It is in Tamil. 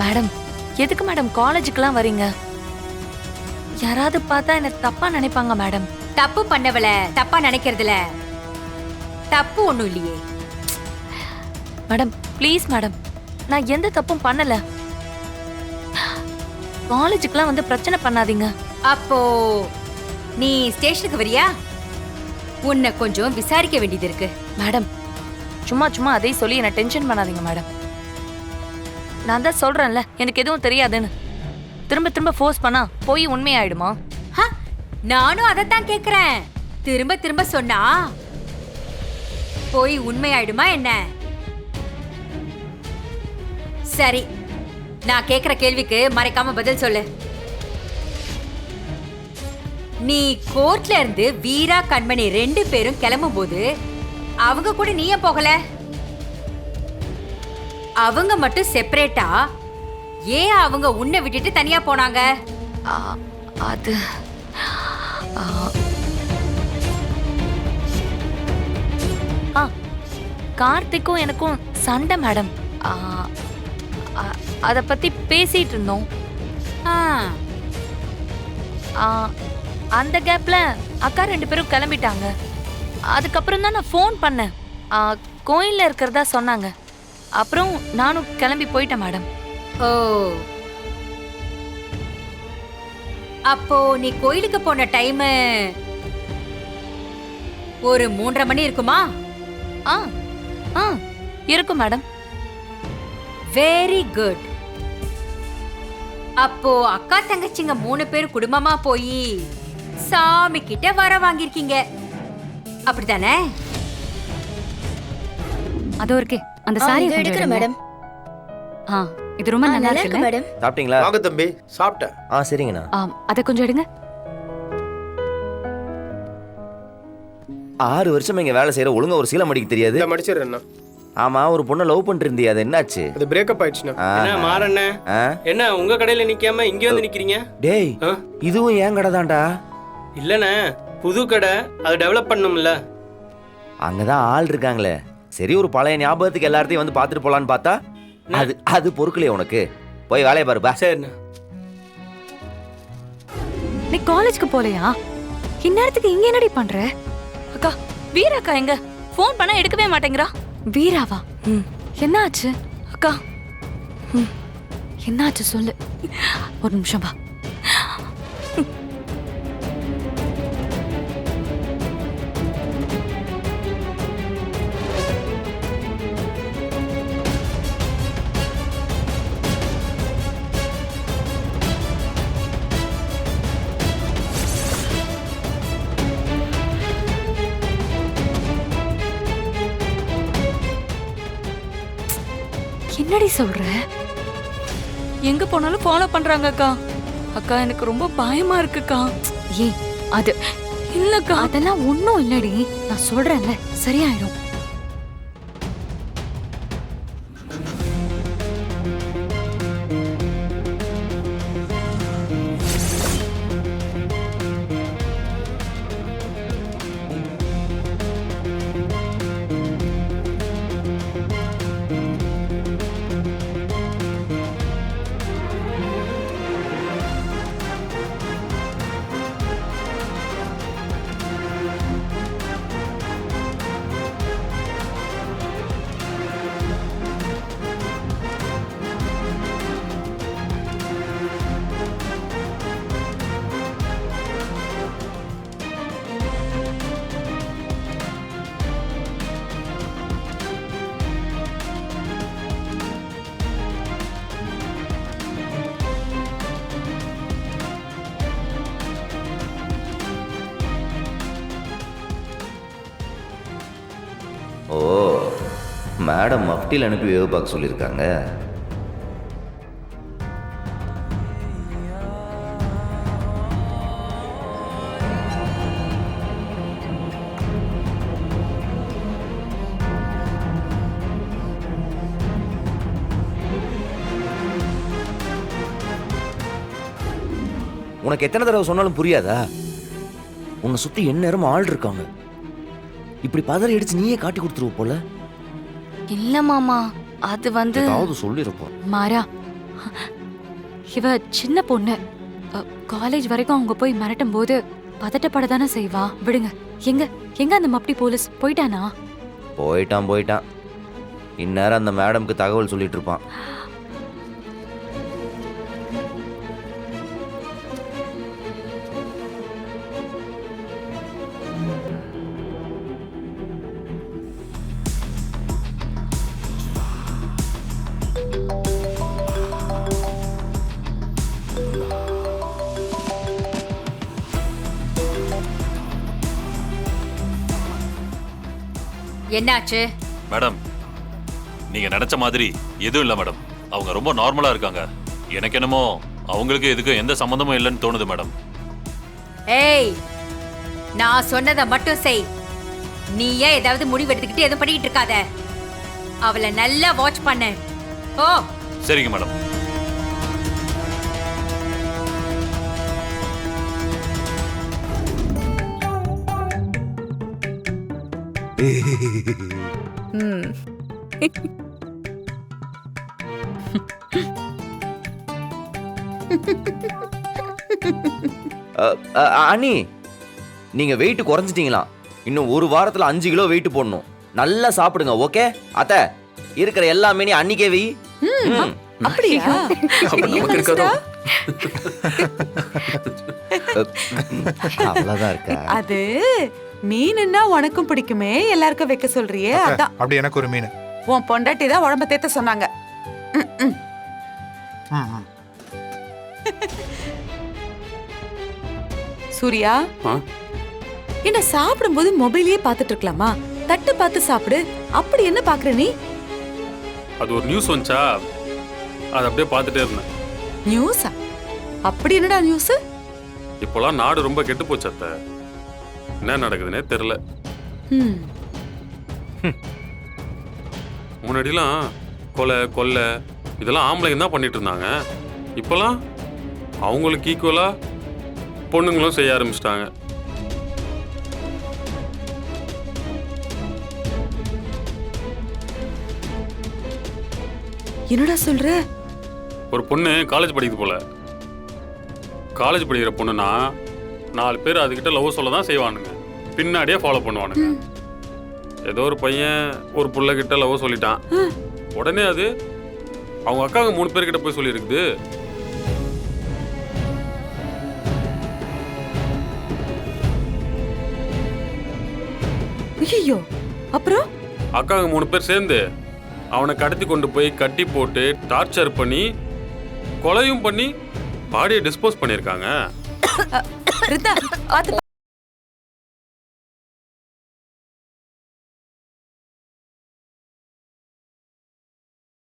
மேடம், எதுக்கு மேடம் காலேஜுக்குலாம் வரீங்க? யாராவது பார்த்தா என்ன தப்பா நினைப்பாங்க மேடம். தப்பு பண்ணவள தப்பா நினைக்கிறதுல தப்பு ஒண்ணும் இல்லையே. மேடம் ப்ளீஸ் மேடம், நான் எந்த தப்பும் பண்ணல. காலேஜுக்குலாம் வந்து பிரச்சனை பண்ணாதீங்க. அப்போ நீ ஸ்டேஷனுக்கு வரியா? உன்னை கொஞ்சம் விசாரிக்க வேண்டியது இருக்கு. மேடம் சும்மா சும்மா அதே சொல்லி என்ன டென்ஷன் பண்ணாதீங்க மேடம். நான் தான் சொல்றேன்ல எனக்கு எதுவும் தெரியாதுன்னு. திரும்ப திரும்ப ஃபோர்ஸ் பண்ணா போய் உண்மையாயிடுமா? நானும் அதைத்தான் கேக்குறேன். திரும்ப திரும்ப சொன்னா போய் உண்மையாயிடுமா என்ன? சரி, நான் கேக்குற கேள்விக்கு மறைக்காம பதில் சொல்லு. நீ கோர்ட்ல இருந்து வீரா கண்மணி 2 பேரும் கிளம்பும் போது அவங்க கூட நீயே போகல? அவங்க மட்டும் செப்பரேட்டா ஏன் அவங்க உன்னை விட்டுட்டு தனியா போனாங்க? அது கார்த்திக்கும் எனக்கும் சண்டை மேடம். அத பத்தி பேசிட்டு இருந்தோம். அந்த கேப்ல அக்கா 2 பேரும் கிளம்பிட்டாங்க. அதுக்கப்புறம் தான் நான் ஃபோன் பண்ணேன். கோயில்ல இருக்கிறதா சொன்னாங்க. அப்புறம் நானும் கிளம்பி போயிட்டேன் மேடம். ஓ, அப்போ நீ கோயிலுக்கு போன டைம் ஒரு 3:30 மணி இருக்குமா? இருக்கும் மேடம். Very good. அப்போ அக்கா தங்கச்சிங்க 3 பேர் குடும்பமா போய் சாமி கிட்ட வர வாங்கிருக்கீங்க, அப்படித்தானே? அதோ இருக்கே அந்த சாரி எடுக்கற மேடம். இது ரொம்ப நல்லா இருக்கு மேடம். சாப்பிட்டீங்களா? வாங்க தம்பி, சாப்பிட்டேன். சரிங்கண்ணா. அத கொஞ்சம் எடுங்க. 6 வருஷம் இங்க வேலை செய்யற ஒழுங்கா ஒரு சீலை மடிக்க தெரியாது. இத மடிச்சிரேன்னா. ஆமா, ஒரு பொண்ணை லவ் பண்ணிட்டு இருந்தியே, அது என்னாச்சு? அது பிரேக்கப் ஆயிடுச்சுனா. என்ன மாறண்ணே? என்ன உங்க கடையில நிக்காம இங்க வந்து நிக்கிறீங்க? டேய், இதுவும் ஏன் கடை தான்டா. இல்லண்ணே, புது கடை, அது டெவலப் பண்ணும்ல. அங்கதான் ஆள் இருக்காங்களே. சரி, ஒரு பழைய ஞாபகத்துக்கு எல்லார்த்தையும் வந்து பாத்துட்டு போலான்னு பார்த்தா அது பொறுக்கலையே உனக்கு. போய் வேலையை பாருப்பா. சரிண்ணே. நீ காலேஜ்க்கு போலையா? இந்நேரத்துக்கு இங்க என்னடி பண்ற? அக்கா, வீராக்கா எங்க? ஃபோன் பண்ணா எடுக்கவே மாட்டேங்கிறா. வீராவா? என்னாச்சு அக்கா? என்னாச்சு சொல்லு. ஒரு நிமிஷம் வா. என்னடி சொல்ற? எங்க போனாலும் ஃபாலோ பண்றாங்க அக்கா. அக்கா எனக்கு ரொம்ப பயமா இருக்குக்கா. ஏய், அது இல்லக்கா, அதெல்லாம் ஒண்ணும் இல்லடி. நான் சொல்றேன்ல, சரியாயிடும். ஓ, மேடம் மஃப்டியில் அனுப்பி வேவ் பார்க்க சொல்லியிருக்காங்க. உனக்கு எத்தனை தடவை சொன்னாலும் புரியாதா? உன்னை சுத்தி எந்நேரம் ஆள் இருக்காங்க. இப்படி பதறி அடிச்சு நீயே காட்டி கொடுத்துருவ போல. இல்ல மாமா, அது வந்து ஏதாவது சொல்லிருப்போம். மாறா, இவ சின்ன பொண்ணு. காலேஜ் வரைக்கும் அவங்க போய் மிரட்டும் போது பதட்டப்பட தானே செய்வா. விடுங்க. எங்க அந்த மப்டி போலீஸ் போயிட்டானா? போயிட்டான். இந்நேரம் அந்த மேடம்க்கு தகவல் சொல்லிட்டு இருப்பான். என்னாச்சு? மேடம், நீங்க நினைச்ச மாதிரி எதுவும் இல்ல மேடம். அவங்க ரொம்ப நார்மலா இருக்காங்க. எனக்கு என்னமோ அவங்களுக்கு எதுக்கும் எந்த சம்பந்தமும் இல்லைன்னு தோணுது மேடம். ஏய், நான் சொன்னதை மட்டும் செய். நீ ஏன் ஏதாவது முடிவு எடுத்துக்கிட்டு எதுவும் பண்ணிக்கிட்டு இருக்காத. அவளை நல்லா வாட்ச் பண்ணு. ஓ சரிங்க மேடம். அண்ணி, நீங்க வெயிட் குறைஞ்சிட்டீங்களாம். இன்னும் ஒரு வாரத்துல 5 கிலோ வெயிட் போடணும். நல்லா சாப்பிடுங்க. ஓகே அத்தை, இருக்கிற எல்லாமே நீ அன்னிக்கே வை. அப்படியா? நமக்கு இருக்கதோ அவ்வளவுதான் இருக்கா? அது மீனுன்னா உனக்கும் பிடிக்குமே, எல்லாருக்கும் வைக்க சொல்றியே, அதான். அப்படி எனக்கு ஒரு மீன். உன் பொண்டாட்டி தான் உடம்ப தேத்த சொன்னாங்க. சூர்யா, என்ன சாப்பிடும்போது மொபைலையே பார்த்துட்டு இருக்கலாமா? தட்டு பார்த்து சாப்பிடு. அப்படி என்ன பாக்குற நீ? அது ஒரு நியூஸ் வந்துச்சா, அது அப்படியே பார்த்துட்டே இருந்தேன். நியூஸா? அப்படி என்னடா நியூஸ்? இப்போலாம் நாடு ரொம்ப கெட்டு போச்சு அத்தை. என்ன நடக்குதுன்னே தெரியல. முன்னாடிலாம் கொலை கொள்ளை இதெல்லாம் ஆம்பளைங்க தான் பண்ணிட்டு இருந்தாங்க. இப்போலாம் அவங்களுக்கு ஈக்குவலா பொண்ணுங்களும் செய்ய ஆரம்பிச்சிட்டாங்க. என்னடா சொல்ற? ஒரு பொண்ணு காலேஜ் படிக்குது போல. காலேஜ் படிக்கிற பொண்ணுனா 4 பேர் அதுகிட்ட லவ் சொல்ல தான் செய்வானுங்க, பின்னாடியே ஃபாலோ பண்ணுவானுங்க. ஏதோ ஒரு பையன் ஒரு புள்ள கிட்ட லவ் சொல்லிட்டான். உடனே அது அவங்க அக்காங்க 3 பேர்கிட்ட போய் சொல்லியிருக்குது. ஐயோ, அப்புறம் அக்காங்க 3 பேர் சேர்ந்து அவனை கடத்தி கொண்டு போய் கட்டி போட்டு டார்ச்சர் பண்ணி கொலையும் பண்ணி பாடியை டிஸ்போஸ் பண்ணியிருக்காங்க. ரிதா, பாத்து